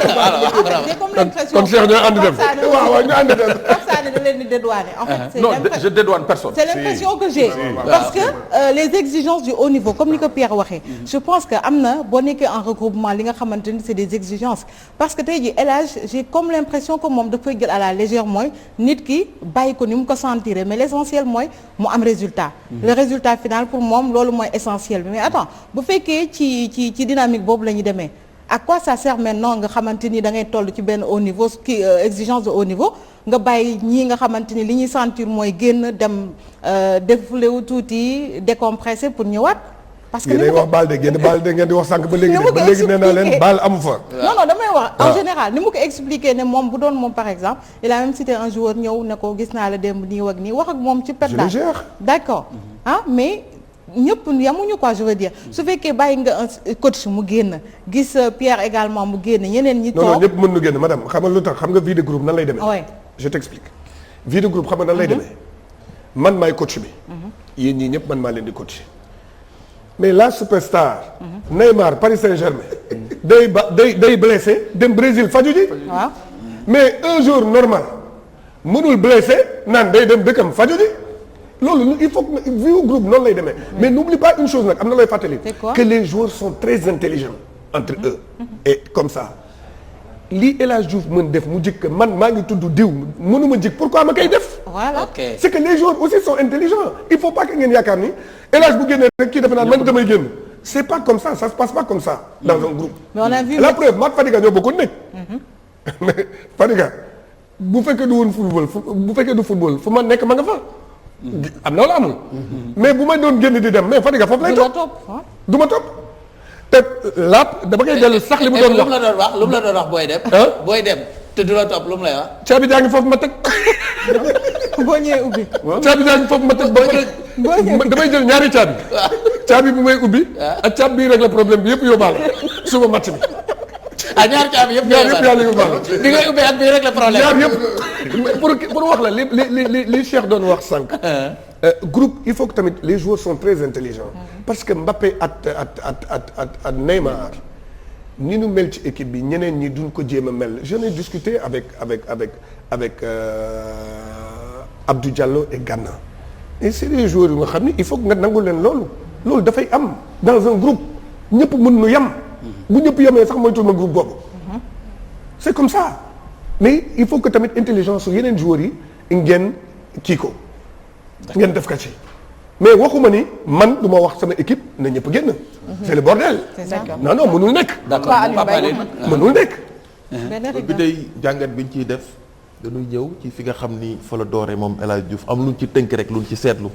kon Cheikh ñoo ànd dem. waaw ñu ànd dem. Pape Sané da leen di dédouaner en fait. non je dédouane personne. C'est l'impression que j'ai parce que les exigences du haut niveau comme ni ko Pierre waxee je pense que am na boo nekkee en regroupement li nga xamante ni c'est des exigences parce que tey jii El Hadj j'ai comme l'impression que moom dafay jël à la légère mooy nit ki bàyyi ko ni mu ko sentir mais l'essentiel mooy mu am résultat le résultat final pour moom loolu mooy essentiel bi mais attends bu fekkee ci dynamique boobu la ñu demee à quoi ça sert maintenant nga xamante ni da ngay toll ci benn haut niveau ki exigence de haut niveau nga bàyyi ñii nga xamante ni li ñuy sentir mooy génn dem défouler tuuti décompresser pour ñëwaat. parce que ni wax baal de génn baal de ngeen di wax sànq ba léegi nee naa leen baal amu fa. non damay wax en général ni mu ko expliquer ne moom bu doon moom par exemple il a même cité un joueur ñëw ne ko gis naa la démb nii ak nii wax ak moom ci pet daal d'accord mais ñëpp yamuñu quoi je veux dire su fekkee bàyyi nga un coach mu génn gis Pierre également mu génn ñeneen ñi toog non ñëpp mën nu génn madame xam nga lu tax xam nga vie de groupe nan lay demee. je t'explique vie de groupe xam nga nan lay demee man maay coach bi yéen ñii ñëpp man maa leen di coach mais la superstar Neymar Paris Saint-Germain day blessé dem Brésil faju ji waaw mais un jour normal mënul blessé naan day dem dëkkam faju ji loolu il faut que vie groupe noonu lay demee mais n'oublie pas une chose nag am na looy fàttali que les joueurs sont très intelligents entre eux et comme ça lii El Hadj Diouf mën def mu jikk man maa ngi tudd diw mënuma jikk pourquoi ma koy def voilà c'est que les joueurs aussi sont intelligents il faut pas que ngeen yaakaar ni El Hadj bu génnee rek kii dafa naan man damay génn c'est pas comme ça ça se passe pas comme ça dans un groupe mais on a vu la preuve maag Fadiga ñoo bokkoon nekk mais Fadiga bu fekkee du woon football bu fekkee du football fu ma nekk ma nga fa am na wala amul mais bu ma doon génn di dem mais Fadiga foofu lay topp du ma topp te laat dama koy dellu sax li mu doon wax lu mu la doon wax booy dem booy dem te du la topp lu mu lay wax caabi jaa ngi foofu ma teg boo ñëwee ubbi. caabi daa ngi foofu ma teg ba pare damay jël ñaari caabi. caabi bi may ubbi. ak caabi bii rek la problème bi yëpp yóbbaale suba match bi. ñaari caabi yëpp. yàlla yóbbaale. bi ngay ubbee ak bii rek la problème. ñaar yëpp pour wax la li Cheikh doon wax sànq. groupe il faut que tamit les joueurs sont très intelligents. parce que Mbappé at Neymar ni nu mel ci équipe bi ñeneen ñi duñ ko jéem a mel je n'ai discuté avec Abdou Diallo et Gana et c'est des joueurs yu nga xam ni il faut que nga nangu leen loolu dafay am dans un groupe ñëpp mën nu yem. bu ñëpp yemee sax moytul ma groupe boobu. c'est comme ça mais il faut que tamit intelligence su yeneen joueurs yi ngeen kii ko. ngeen def ka ci mais waxuma ni man du ma wax sama équipe na ñëpp génn. c'est le bordel. C'est ça. non mënul nekk. d'accord mënul nekk. bi day jàngat bi ñu ciy def dañuy ñëw ci fi nga xam ni fa la dooree moom El Hadj Diouf am lu ñu ci tënk rek lu ñu ci seetlu.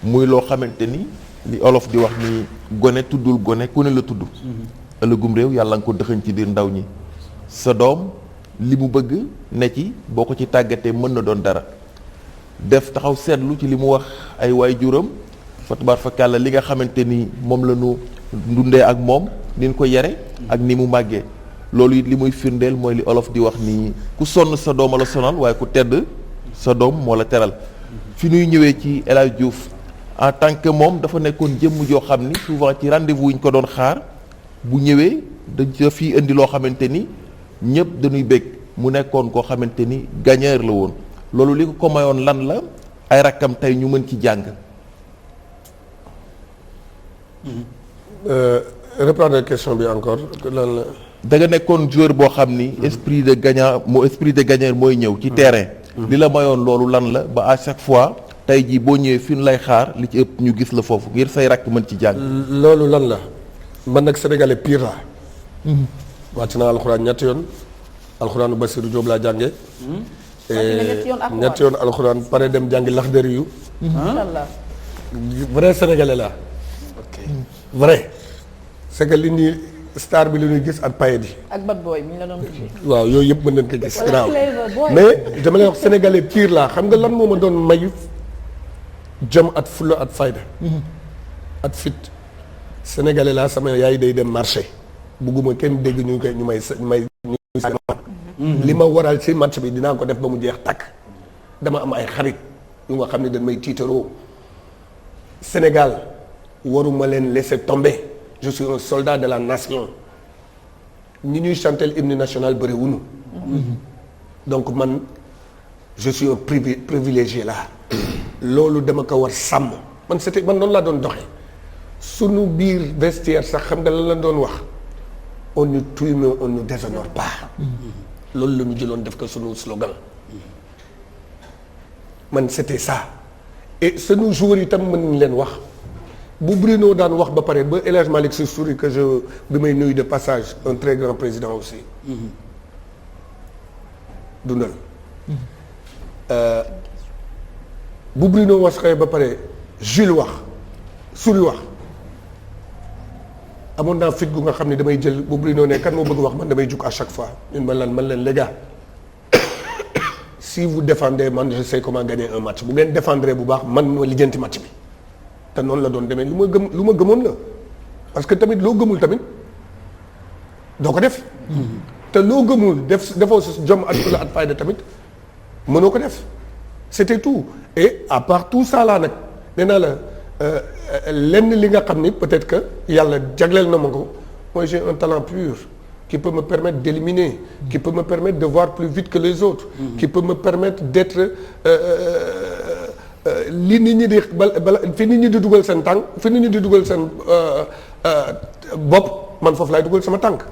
muy loo xamante ni li olof di wax ni gone tuddul gone ku ne la tudd. ëllëgum réew yàlla nga ko dëxëñ ci biir ndaw ñi. sa doom li mu bëgg ne ci boo ko ci tàggatee mën na doon dara. def taxaw seetlu ci li mu wax ay waajuram fa tubaar fa kàlla li nga xamante ni moom la ñu dundee ak moom ni ñu ko yare ak ni mu màggee loolu it li muy firndeel mooy li olof di wax ni ku sonn sa doom la sonal waaye ku tedd sa doom moo la teral fi ñuy ñëwee ci El Hadj Diouf en tant que moom dafa nekkoon jëmm joo xam ni souvent ci rendez-vous yi ñu ko doon xaar bu ñëwee dañ fi indi loo xamante ni ñëpp dañuy bég mu nekkoon koo xamante ni gagneur la woon loolu li ko mayoon lan la ay rakkam tey ñu mën ci jàng. reprendre question bi encore lan la. da nga nekkoon joueur boo xam ni esprit de gagnant mooy ñëw ci terrain. li la mayoon loolu lan la ba à chaque fois tey jii boo ñëwee fi ñu lay xaar li ci ëpp ñu gis la foofu ngir say rakk mën ci jàng. loolu lan la man nag sénégalais pire la. wàcc naa alxuraan ñetti yoon alxuraanu Bassirou Diop laa jànge ñetti yoon alxuraan pare dem jàngi laxdari yu. vrai sénégalais la. vrai c'est que li ñuy star bi li ñuy gis ak payet yi. ak bad boy mi ñu la doon tuddee. waaw yooyu yëpp mën nañ ko gis. grave mais dama lay wax sénégalais pire laa xam nga lan moo ma doon may jom at fulla at fayda. at fit sénégalais laa sama yaay day dem marché. bugguma kenn dégg ñu may li ma waral ci match bi dinaa ko def ba mu jeex takk dama am ay xarit yu nga xam ne dañ may tiitaroo Sénégal waruma leen laisser tomber je suis un soldat de la nation ñi ñuy chanter hymne national bëri wuñu donc man je suis un privilégié là loolu dama ko war sàmm man noonu laa doon doxee sunu biir vestiaire sax xam nga lan la doon wax on nous tue mais on ne déshonore pas loolu la ñu jëloon def ko sunu slogan man c'était ça et sunu joueurs itam mën nañ leen wax bu Bruno daan wax ba pare ba El Hadj Malick Sy Souris que bi may nuyu de passage un très grand président aussi dundal bu Bruno wax xëy ba pare Jules wax Souris wax amoon naa fit gu nga xam ne damay jël bu Bruno ne kan moo bëgg wax man damay jug à chaque fois ñun man leen les gars si vous défendez man je sais comment gagner un match bu ngeen défendre bu baax man ma lijjanti match bi te noonu la doon demee lu ma gëmoon la parce que tamit loo gëmul tamit doo ko def te loo gëmul defoo sa jom ak fulla ak fayda tamit mënoo ko def c'était tout et à part tout ça là nag nee naa la lenn li nga xam ni peut-être que yàlla jagleel na ma ko mooy j'ai un talent pur qui peut me permettre d'éliminer qui peut me permettre de voir plus vite que les autres qui peut me permettre d'être li nit ñi di bala fi nit ñi di dugal seen tànk fi nit ñi di dugal seen bopp man foofu laay dugal sama tànk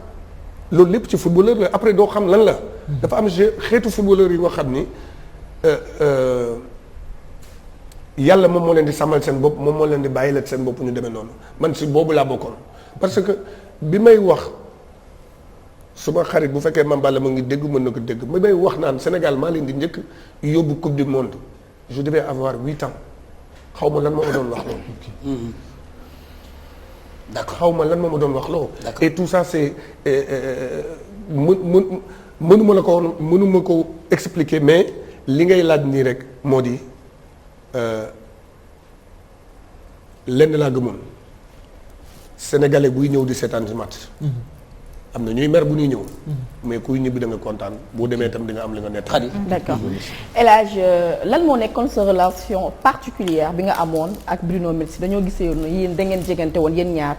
loolu lépp ci footballeur la après doo xam lan la dafa am xeetu footballeur yi nga xam ni yàlla moom moo leen di sàmmal seen bopp moom moo leen di bàyyi la seen bopp ñu demee noonu man si boobu laa bokkoon parce que bi may wax suma xarit bu fekkee Mame Balla ma ngi dégg mën na ko dégg bi may wax naan Sénégal maa leen di njëkk yóbbu coupe du monde je devais avoir 8 ans xaw ma lan moo ma doon wax loolu. d'accord xaw ma lan moo ma doon wax loolu. et tout ça c'est mënuma la ko mënuma ko expliquer mais li ngay laaj nii rek moo di lenn laa gëmoon sénégalais buy ñëw di seetaan ci match. am na ñuy mer bu ñuy ñëw. mais kuy ñibbi da nga kontaan boo demee itam di nga am li nga nett. d'accord El Hadj lan moo nekkoon sa relation particulière bi nga amoon ak Bruno Metsu dañoo gisee woon yéen da ngeen jegante woon yéen ñaar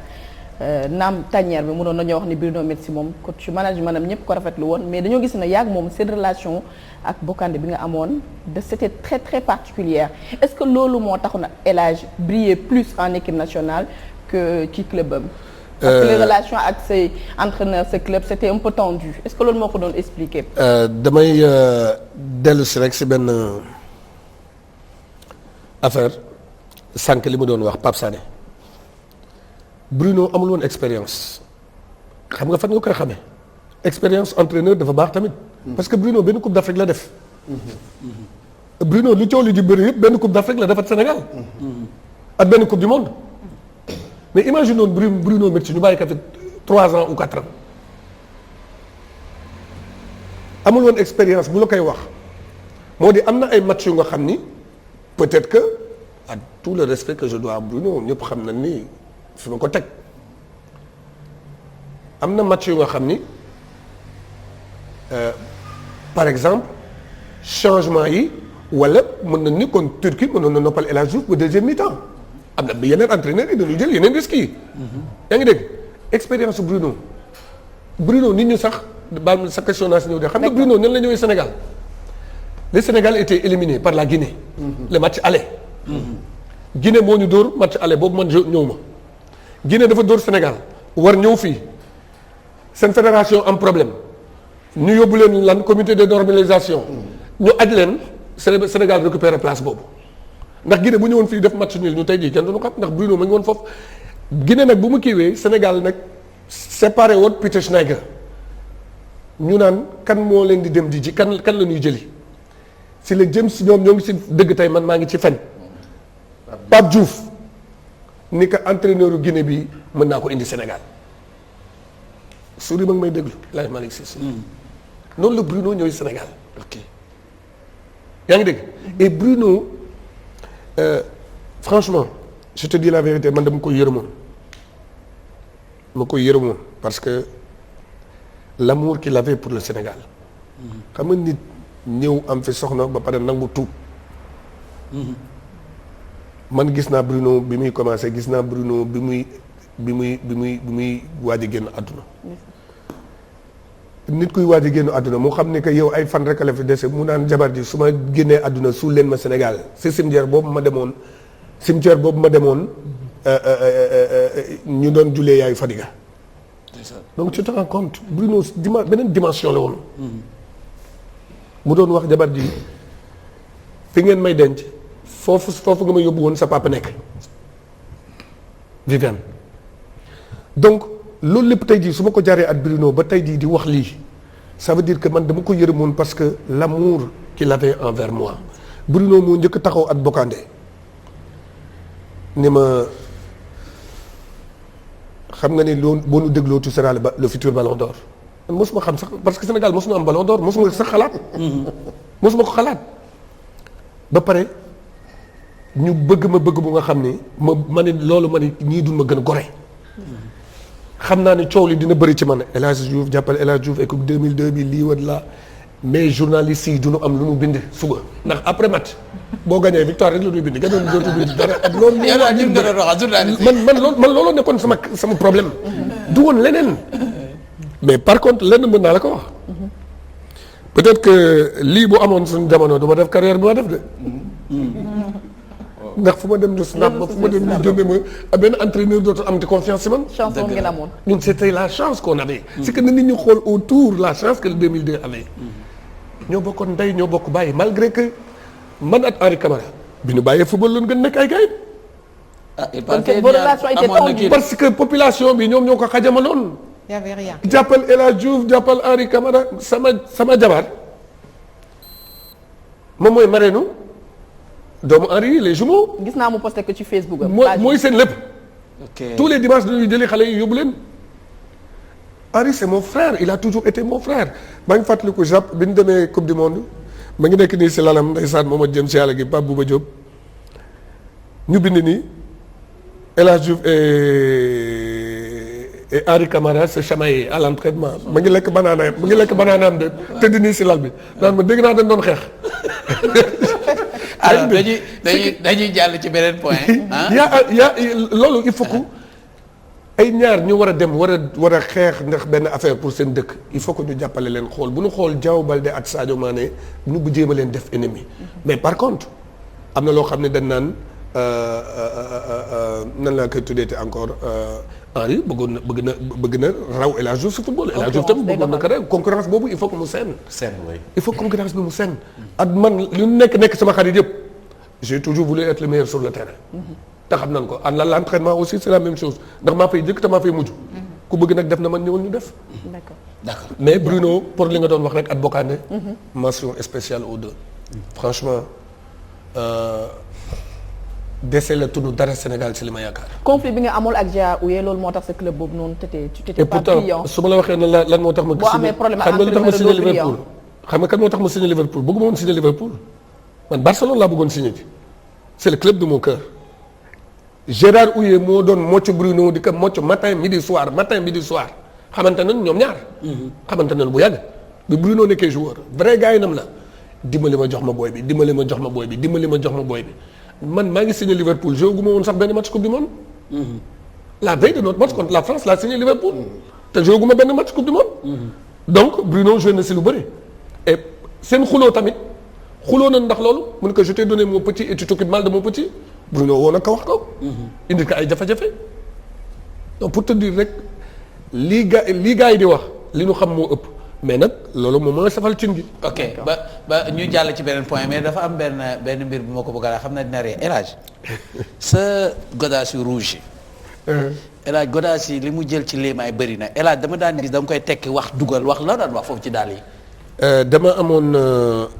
naam tanière bi mënoon nañoo wax ni Bruno Metsu moom coach management am ñëpp ko rafetlu woon mais dañoo gis ne yaag moom seen relation ak Bocandé bi nga amoon c'était très très particulière est-ce que loolu moo taxoon na El Hadj briller plus en équipe nationale que ci club am. Parce que les relations ak say entraîneurs sa club c'était un peu tendu est-ce que loolu moo ko doon expliquer. damay dellu si rek si benn affaire sànq li mu doon wax Pape Sané Bruno amul woon expérience xam nga fan nga koy xamee expérience entraîneur dafa baax tamit. parce que Bruno benn coupe d'Afrique la def. Bruno lu coow li di bëri yëpp benn coupe d'Afrique la defat Sénégal. ak benn coupe du monde. mais imagine noonu Bruno Metsu ñu bàyyi ko fi 3 ans ou 4 ans amul woon expérience bu la koy wax moo di am na ay match yu nga xam ni peut-être que ak tout le respect que je dois à Bruno ñëpp xam na ni fi ma ko teg am na match yu nga xam ni par exemple changement yi wala mën na ni kon Turquie mënoon na noppal El Hadj Diouf ba deuxième mi-temps. am na yeneen entraîneurs yi dañuy jël yeneen risques yi. yaa ngi dégg expérience Bruno nit ñu sax baal sa question naa si ñëw de xam nga Bruno nan la ñëwee Sénégal. le Sénégal était éliminé par la Guinée. le match aller. Guinée moo ñu dóor match aller boobu man ñëw ma. Guinée dafa dóor Sénégal war ñëw fii seen fédération am problème ñu yóbbu leen lan comité de normalisation. ñu aj leen Sénégal récupérer place boobu. ndax Guinée bu ñëwoon fii def match nul ñu tey jii kenn du ñu xam ndax Bruno ma ngi woon foofu Guinée nag bu mu kiiwee Sénégal nag séparé woon Peter Schnittger ñu naan kan moo leen di dem di ji kan la ñuy jëli si la jëm si ñoom ñoo ngi si dëgg tey man maa ngi ci fen Pape Diouf ni que entraîneur u Guinée bi mën naa ko indi Sénégal suuri ma ngi may déglu laaj Malick Cissé noonu la Bruno ñëw Sénégal ok yaa ngi dégg et Bruno franchement je te dis la vérité man dama koy yërëmoon parce que l'amour qu'il avait pour le Sénégal xam nga nit ñëw am fi soxna ba pare nangu tuub man gis naa Bruno bi muy commencé gis naa Bruno bi muy waaj a génn àdduna nit kuy waaj a génn àdduna mu xam ne que yow ay fan rek la fi dese mu naan jabar ji su ma génnee àdduna suul leen ma Sénégal si cimetière boobu ma demoon ñu doon jullee yaayu Fadiga donc tu te rends compte Bruno beneen dimension la woon mu doon wax jabar ji fi ngeen may denc foofu nga ma yóbbu woon sa papa nekk Viviane donc loolu lépp tey jii su ma ko jaaree ak Bruno ba tey jii di wax lii ça veut dire que man dama ko yërëmoon parce que l'amour qu'il avait envers moi Bruno moo njëkk taxaw ak Bocandé ni ma xam nga ni loolu boo nu dégloo tu seras le futur ballon d'or man mosuma xam sax parce que Sénégal mosuma am ballon d'or mosuma sax xalaat mosuma ko xalaat ba pare ñu bëgg bu nga xam ni ma ne loolu ma ne ñii dul ma gën a gore xam naa ni coow li dina bëri ci man El Hadj Diouf jàppale El Hadj Diouf équipe 2002 bi lii wala la mais journalistes yi du ñu am lu ñu bind suba ndax après match boo gagné victoire rek la ñuy bind gagné dootu bind dara ak loolu. man looloo nekkoon sama problème. du woon leneen. mais par contre lenn mën naa la ko wax. peut-être que lii bu amoon suñu jamono du ma def carrière bi ma def de. ndax fu ma dem ñu snap ma fu ma dem ñu jëndee ma benn entraîneur dootu am ci confiance ci man. chance boobu ngeen amoon. ñun c'était la chance qu'on avait. c'est que na nit ñi xool autour la chance que le 2002 avait. ñoo bokkoon ndey ñoo bokk bàyyi malgré que man ak Henri Camara bi ñu bàyyee football lañu gën nekk ay gars yi. parce que population bi ñoom ñoo ko xajamaloon. y avait rien. jàppal El Hadj Diouf jàppal Henri Camara sama jabar moom mooy mareenu doomu Henri les jumeaux. gis naa mu posté ko ci Facebook am. mooy seen lépp. tous les dimanches dañuy jëli xale yi yóbbu leen. Henri c'est mon frère il a toujours été mon frère maa ngi fàttaliku Jap bi ñu demee coupe du monde ma ngi nekk nii si lalam ndeysaan moom a jëm si yàlla gi Pape Bouba Diop ñu bind nii El Hadj Diouf et Henri Camara se chamaillent à l'entraînement ma ngi lekk banaanaam de tëdd nii si lal bi naan ma dégg naa dañ doon xeex. alors dañuy jàll ci beneen point. yaa loolu il faut que ay ñaar ñu war a dem war a xeex ndax benn affaire pour seen dëkk il faut que ñu jàppale leen xool bu ñu xool Diao Baldé ak Sadio Mané ñu bu jéem a leen def ennemi mais par contre am na loo xam ne dañ naan nan laa koy tuddee encore Henri bëgg na raw El Hadj Diouf si football. El Hadj Diouf tam bëggoon na ko rek concurrence boobu il faut que mu seen. il faut concurrence bi mu seen. ak man li nekk sama xarit yëpp j'ai toujours voulu être le meilleur sur le terrain. te xam nañ ko l'entraînement aussi c'est la même chose ndax maa fay jëkk te maa fay mujj. ku bëgg nag def na man ñëwal ñu def. d'accord mais Bruno pour li nga doon wax rek at Bocandé. mention spéciale aux deux. franchement. dese la tudd dara Sénégal ci li ma yaakaar. conflit bi nga amul ak Gia Ouye loolu moo tax sa club boobu noonu tu t'étais pas brillant. su ma la waxee ne lan moo tax ma. boo amee problème ak entraîneur Liverpool. xam nga kan moo tax ma signé Liverpool bëgguma woon signé Liverpool man Barcelone laa bëggoon signé ci. c'est le club de mon cœur. Gérard Ouye moo doon mocc Bruno di ko mocc matin midi soir xamante nañ ñoom ñaar. xamante nañ bu yàgg. bi Bruno nekkee joueur vrai gars yi nam la dimbali ma jox ma booy bi dimbali ma jox ma booy bi. man maa ngi signé Liverpool joué gu ma woon sax benn match coupe du monde. la veille de notre match contre la France laa signé Liverpool. te joué gu ma benn match coupe du monde. donc Bruno joué na si lu bëri. et seen xuloo tamit xuloo na ndax loolu mu ne ko je t'ai donné mon petit et tu t'occupes mal de mon petit Bruno woo na ko wax ko. indi ko ay jafe-jafe. donc pour te dire rek lii gars yi di wax li ñu xam moo ëpp. mais nag loolu moom mooy safal cin gi. ok ba ñu jàll ci beneen point mais dafa am benn mbir bu ma ko bëgg a xam na dina ree El Hadj sa godaas yu rouge yi. El Hadj godaas yi li mu jël ci léemaay bëri na El Hadj dama daan gis dama koy tekki wax dugal wax la daan wax foofu ci daal yi. dama amoon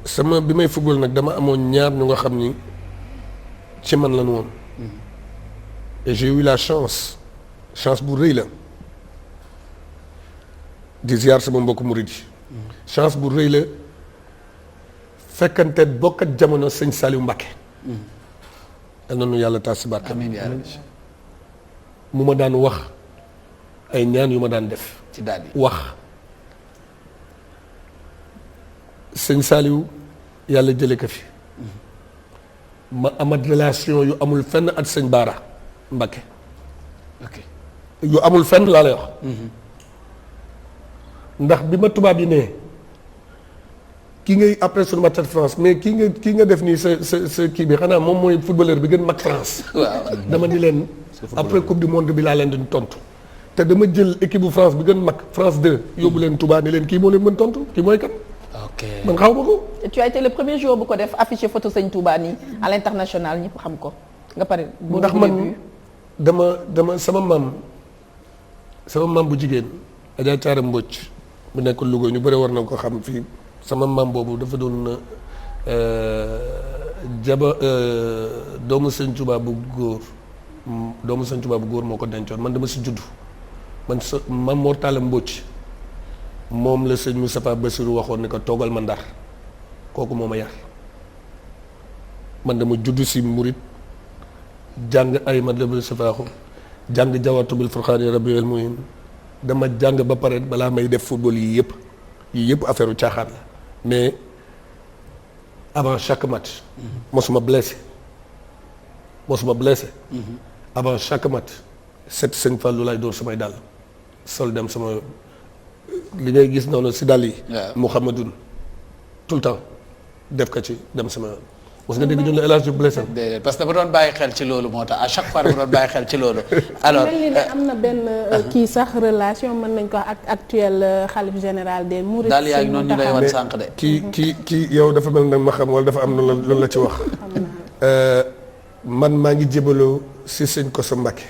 sama bi may football nag dama amoon ñaar ñu nga xam ni ci man la ñu woon. et j'ai eu la chance bu rëy la. di ziar sama mbokk murid yi chance bu rëy la fekkante bokkat jamono sëñ Saliou Mbacké. yal na nu yàlla taas si barke. amiin yaa rabbi. mu ma daan wax ay ñaan yu ma daan def. ci daal di wax sëñ Saliou yàlla jële ko fi. ma amat relation yu amul fenn at sëñ Baara Mbacké. ok yu amul fenn laa lay wax. ndax bi ma tubaab yi ne kii ngay après sur match France mais kii nga def nii sa kii bi xanaa moom mooy footballeur bi gën mag France. waaw dama ni leen après coupe du monde bi laa leen di tontu. te dama jël équipe bu France bi gën mag France 2 yóbbu leen Touba ni leen kii moo leen mën tontu kii mooy kan. ok man xaw ma ko. tu as été le premier joueur bu ko def affiché photo Sëñ Touba nii à l'international ñëpp xam ko nga pare. ndax man dama sama maam bu jigéen Adja Thiara Mbodj bu nekk Louga ñu bëri war na ko xam fii sama maam boobu dafa doon doomu Sëñ Touba bu góor moo ko dencoon man dama si juddu man sa Maam Mor Talla Mbodj moom la sëñ Moustapha Bassirou waxoon ne ko toogal ma Ndar kooku moo ma yar man dama juddu si murit jàng ay madlabul safaaxu jàng jawatu bil furqaani rabbil muhin dama jàng ba pare balaa may def football yii yëpp affaire u caaxaan la mais avant chaque match mosuma blessé avant chaque match set sëñ Fallou lay door samay dàll sol dem sama li ngay gis noonu si dàll yi Mouhamadoun tout le temps def ko ci dem sama mos nga dégg ñu ne El Hadj Diouf blessé déedéet parce que dama doon bàyyi xel ci loolu moo tax à chaque fois dama doon bàyyi xel ci loolu. alors mel ni ne am na benn kii sax relation mën nañ ko ak actuel xalif général des Mourides. daal yaa ngi noonu ñu lay wan sànq de. kii yow dafa mel nag ma xam wala dafa am loolu la ci wax. man maa ngi jébaloo si sëñ Koso Mbacké